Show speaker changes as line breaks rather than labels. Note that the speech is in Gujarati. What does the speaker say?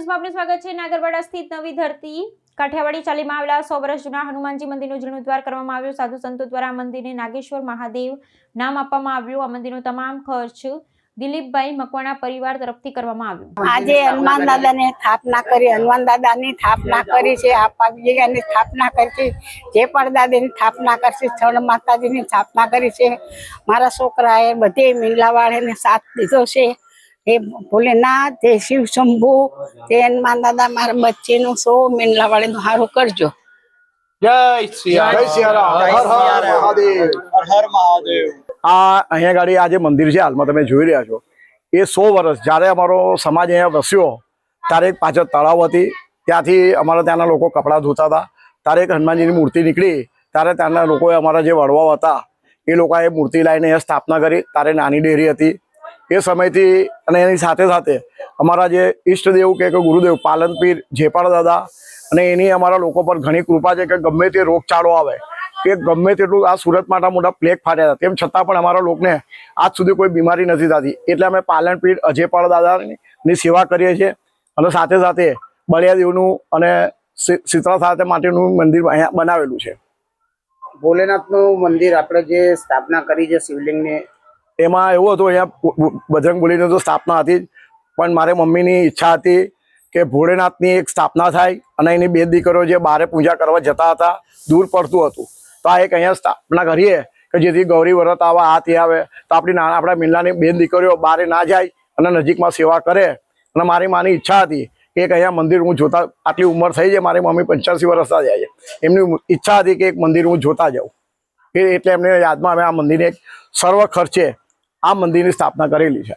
ન્યૂઝમાં આપનું સ્વાગત છે। નાગરવાડા સ્થિત નવી ધરતી કાઠિયાવાડી ચાલીમાં આવેલા 100 વર્ષ જૂના હનુમાનજી મંદિરનું જીર્ણોદ્ધાર કરવામાં આવ્યું। સાધુ સંતો દ્વારા આ મંદિરને નાગેશ્વર મહાદેવ નામ આપવામાં આવ્યું। આ મંદિરનો તમામ ખર્ચ દિલીપભાઈ મકવાણા પરિવાર તરફથી કરવામાં આવ્યો।
આજે હનુમાન દાદાની સ્થાપના કરી, હનુમાન દાદાની સ્થાપના કરી છે, આપા વિજયની સ્થાપના કરી છે, જે પણ દાદાની સ્થાપના કરશે, સ્થળ માતાજીની સ્થાપના કરી છે। મારા છોકરાએ બધે મીંડલાવાળાને સાથ દીધો છે। એ ભોલેનાથ, તે શિવ શંભુ, તે હનુમાન દાદા મારા બચ્ચેનું સો મીંડલાવાળાનું સારું કરજો।
જય સિયારામ, હર હર મહાદેવ, હર હર મહાદેવ। આ અહીંયા ગાડી આ જે મંદિર છે હાલમાં તમે જોઈ રહ્યા છો, એ 100 વર્ષ જ્યારે અમારો સમાજ અહીંયા વસ્યો ત્યારે પાછળ તળાવ હતી, ત્યાંથી અમારા ત્યાંના લોકો કપડાં ધોતા હતા। ત્યારે એક હનુમાનજીની મૂર્તિ નીકળી, ત્યારે ત્યાંના લોકોએ અમારા જે વડવાઓ હતા એ લોકોએ મૂર્તિ લાવીને અહીંયા સ્થાપના કરી। ત્યારે નાની ડેરી હતી એ સમયથી, અને એની સાથે સાથે અમારા જે ઈષ્ટદેવ કે ગુરુદેવ પાલનપીર જેપાળ દાદા, અને એની અમારા લોકો પર ઘણી કૃપા છે કે ગમે તે રોગચાળો આવે કે ગમે તેટલું આ સુરત માટે મોટા પ્લેગ ફાટ્યા હતા, તેમ છતાં પણ અમારા લોકોને આજ સુધી કોઈ બીમારી નથી થતી। એટલે અમે પાલનપીર અજયપાળ દાદાની સેવા કરીએ છીએ, અને સાથે સાથે બળિયાદેવનું અને શીતળા સાથે માટેનું મંદિર અહીંયા બનાવેલું છે।
ભોલેનાથનું મંદિર આપણે જે સ્થાપના કરી છે શિવલિંગની,
એમાં એવું હતું, અહીંયા બજરંગબલીની તો સ્થાપના હતી, પણ મારી મમ્મીની ઈચ્છા હતી કે ભોળેનાથની એક સ્થાપના થાય, અને એની 2 દીકરીઓ જે બહારે પૂજા કરવા જતા હતા, દૂર પડતું હતું, તો આ એક અહીંયા સ્થાપના કરીએ કે જેથી ગૌરી વ્રત આવે, આ તે આવે તો આપણા મીંડલાની 2 દીકરીઓ બહાર ના જાય અને નજીકમાં સેવા કરે। અને મારી માની ઈચ્છા હતી કે એક અહીંયા મંદિર હું જોતા, આટલી ઉંમર થઈ છે, મારી મમ્મી 85 વર્ષના જાય છે, એમની ઈચ્છા હતી કે એક મંદિર હું જોતા જાઉં, એટલે એમને યાદમાં અમે આ મંદિરને એક સર્વ ખર્ચે આ મંદિરની સ્થાપના કરેલી છે।